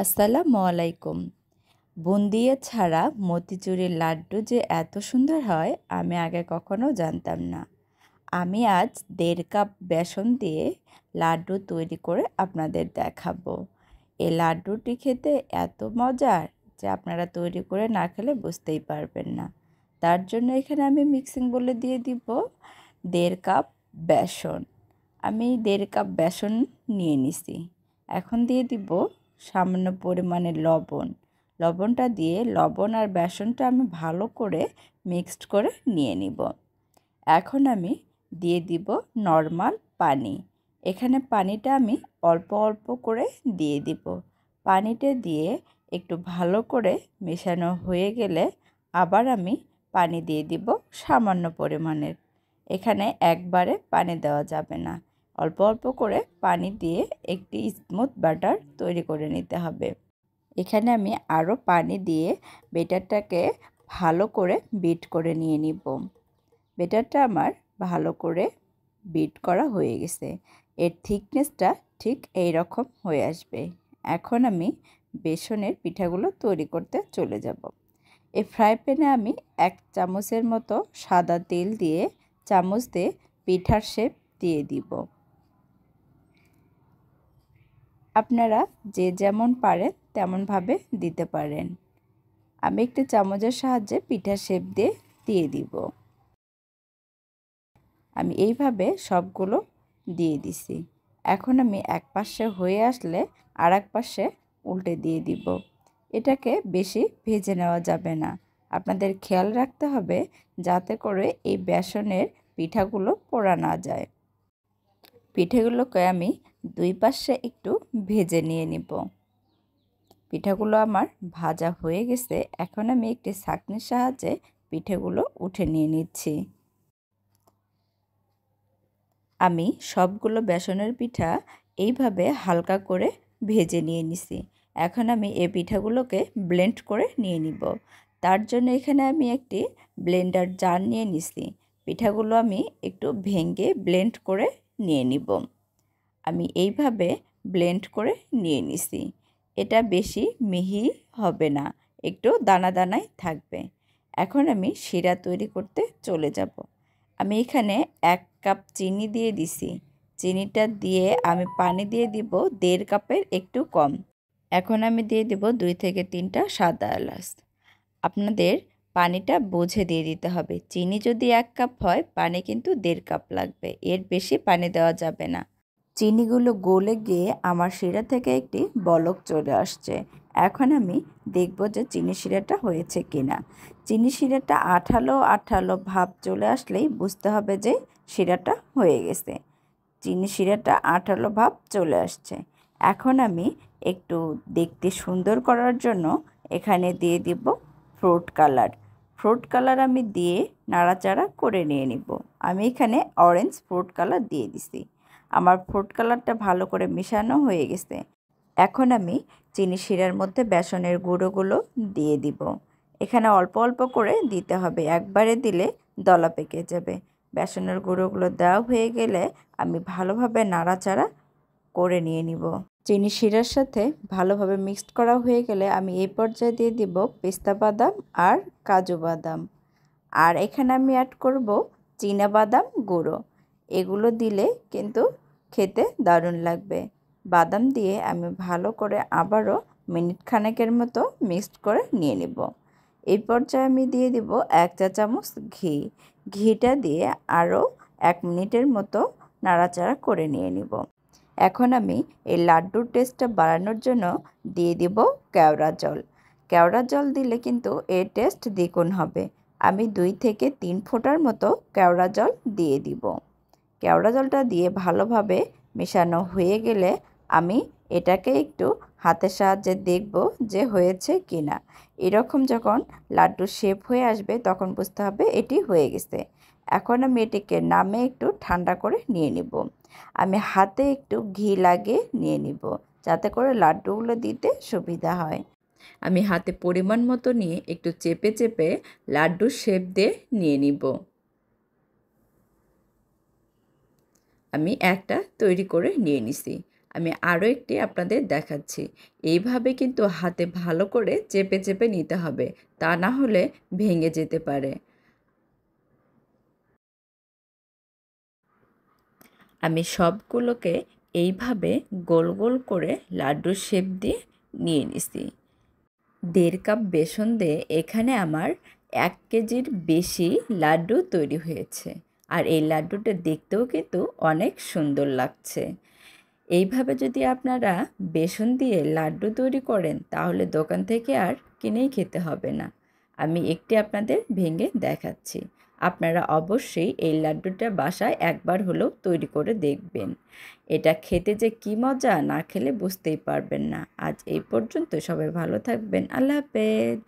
আসসালামু আলাইকুম। বুন্দিয়া ছাড়া মতিচুরের লাড্ডু যে এত সুন্দর হয় আমি আগে কখনো জানতাম না। আমি আজ 1.5 কাপ বেসন দিয়ে লাড্ডু তৈরি করে আপনাদের দেখাবো। এই লাড্ডুটি খেতে এত মজার যে আপনারা তৈরি করে না খেলে বুঝতেই পারবেন না। তার জন্য এখানে আমি মিক্সিং বোলে দিয়ে দিব 1.5 কাপ বেসন। আমি 1.5 কাপ বেসন নিয়ে নিছি। এখন দিয়ে দিব সামান্য পরিমাণে লবণ। লবণটা দিয়ে লবণ আর বেসনটা আমি ভালো করে মিক্সড করে নিয়ে নিব। এখন আমি দিয়ে দিব নরমাল পানি। এখানে পানিটা আমি অল্প অল্প করে দিয়ে দিব। পানিটা দিয়ে একটু ভালো করে মেশানো হয়ে গেলে আবার আমি পানি দিয়ে দিব সামান্য পরিমাণের। এখানে একবারে পানি দেওয়া যাবে না, অল্প অল্প করে পানি দিয়ে একটি স্মুথ ব্যাটার তৈরি করে নিতে হবে। এখানে আমি আরও পানি দিয়ে ব্যাটারটাকে ভালো করে বিট করে নিয়ে নিব। ব্যাটারটা আমার ভালো করে বিট করা হয়ে গেছে। এর থিকনেসটা ঠিক এই রকম হয়ে আসবে। এখন আমি বেসনের পিঠাগুলো তৈরি করতে চলে যাব। এই ফ্রাই প্যানে আমি 1 চামচের মতো সাদা তেল দিয়ে চামচ দিয়ে পিঠার শেপ দিয়ে দিব। আপনারা যে যেমন পারেন তেমনভাবে দিতে পারেন। আমি একটি চামচের সাহায্যে পিঠার শেপ দিয়ে দিব। আমি এইভাবে সবগুলো দিয়ে দিছি। এখন আমি এক পাশে হয়ে আসলে আর এক পাশে উল্টে দিয়ে দিব। এটাকে বেশি ভেজে নেওয়া যাবে না। আপনাদের খেয়াল রাখতে হবে যাতে করে এই বেসনের পিঠাগুলো পোড়া না যায়। পিঠাগুলোকে আমি 2 পাশে একটু ভেজে নিয়ে নিব। পিঠাগুলো আমার ভাজা হয়ে গেছে। এখন আমি একটি ছাঁকনির সাহায্যে পিঠাগুলো উঠে নিয়ে নিচ্ছি। আমি সবগুলো বেসনের পিঠা এইভাবে হালকা করে ভেজে নিয়ে নিছি। এখন আমি এই পিঠাগুলোকে ব্লেন্ড করে নিয়ে নিব। তার জন্য এখানে আমি একটি ব্লেন্ডার জার নিয়ে নিছি। পিঠাগুলো আমি একটু ভেঙে ব্লেন্ড করে নিয়ে নিব। আমি এইভাবে ব্লেন্ড করে নিয়ে নিছি। এটা বেশি মিহি হবে না, একটু দানা দানাই থাকবে। এখন আমি শিরা তৈরি করতে চলে যাব। আমি এখানে 1 কাপ চিনি দিয়ে দিছি। চিনিটা দিয়ে আমি পানি দিয়ে দিব 1.5 কাপের একটু কম। এখন আমি দিয়ে দিব 2 থেকে 3টা সাদা এলাচ। আপনাদের পানিটা বুঝে দিয়ে দিতে হবে। চিনি যদি 1 কাপ হয় পানি কিন্তু 1.5 কাপ লাগবে, এর বেশি পানি দেওয়া যাবে না। চিনিগুলো গলে গিয়ে আমার শিরা থেকে একটি বলক চলে আসছে। এখন আমি দেখব যে চিনি শিরাটা হয়েছে কিনা। চিনি শিরাটা আঠালো আঠালো ভাব চলে আসলেই বুঝতে হবে যে শিরাটা হয়ে গেছে। চিনি শিরাটা আঠালো ভাব চলে আসছে। এখন আমি একটু দেখতে সুন্দর করার জন্য এখানে দিয়ে দিব ফ্রুট কালার। ফ্রুট কালার আমি দিয়ে নাড়াচাড়া করে নিয়ে নিব। আমি এখানে অরেঞ্জ ফ্রুট কালার দিয়ে দিছি। আমার ফ্রুট কালারটা ভালো করে মেশানো হয়ে গেছে। এখন আমি চিনি শিরার মধ্যে বেসনের গুঁড়োগুলো দিয়ে দিব। এখানে অল্প অল্প করে দিতে হবে, একবারে দিলে দলা পেকে যাবে। বেসনের গুঁড়োগুলো দেওয়া হয়ে গেলে আমি ভালোভাবে নাড়াচাড়া করে নিয়ে নিব। চিনি শিরার সাথে ভালোভাবে মিক্সড করা হয়ে গেলে আমি এই পর্যায়ে দিয়ে দিব পেস্তা বাদাম আর কাজু বাদাম। আর এখানে আমি অ্যাড করব চীনা বাদাম গুঁড়ো। এগুলো দিলে কিন্তু খেতে দারুণ লাগবে। বাদাম দিয়ে আমি ভালো করে আবারও মিনিট খানেকের মতো মিক্সড করে নিয়ে নিব। এই পর্যায়ে আমি দিয়ে দিব 1 চা চামচ ঘি। ঘিটা দিয়ে আরও 1 মিনিটের মতো নাড়াচাড়া করে নিয়ে নিব। এখন আমি এই লাড্ডুর টেস্টটা বাড়ানোর জন্য দিয়ে দিব কেওড়া জল। কেওড়া জল দিলে কিন্তু এর টেস্ট দ্বিগুণ হবে। আমি 2 থেকে 3 ফোঁটার মতো কেওড়া জল দিয়ে দিব। কেওড়া জলটা দিয়ে ভালোভাবে মেশানো হয়ে গেলে আমি এটাকে একটু হাতের সাহায্যে দেখব যে হয়েছে কিনা। এরকম যখন লাড্ডু শেপ হয়ে আসবে তখন বুঝতে হবে এটি হয়ে গেছে। এখন আমি এটিকে নামিয়ে একটু ঠান্ডা করে নিয়ে নিব। আমি হাতে একটু ঘি লাগিয়ে নিয়ে নিব যাতে করে লাড্ডুগুলো দিতে সুবিধা হয়। আমি হাতে পরিমাণ মতো নিয়ে একটু চেপে চেপে লাড্ডুর শেপ দিয়ে নিয়ে নিব। আমি একটা তৈরি করে নিয়ে নিছি। আমি আরও একটি আপনাদের দেখাচ্ছি। এইভাবে কিন্তু হাতে ভালো করে চেপে চেপে নিতে হবে, তা না হলে ভেঙে যেতে পারে। আমি সবগুলোকে এইভাবে গোল গোল করে লাড্ডুর শেপ দিয়ে নিয়ে নিছি। 1.5 কাপ বেসন দিয়ে এখানে আমার 1 কেজির বেশি লাড্ডু তৈরি হয়েছে। আর এই লাড্ডুটা দেখতেও কিন্তু অনেক সুন্দর লাগছে। এইভাবে যদি আপনারা বেসন দিয়ে লাড্ডু তৈরি করেন তাহলে দোকান থেকে আর কিনেই খেতে হবে না। আমি একটি আপনাদের ভেঙে দেখাচ্ছি। আপনারা অবশ্যই এই লাড্ডুটা বাসায় একবার হলেও তৈরি করে দেখবেন। এটা খেতে যে কী মজা, না খেলে বুঝতেই পারবেন না। আজ এই পর্যন্ত, সবাই ভালো থাকবেন। আল্লাহ হাফেজ।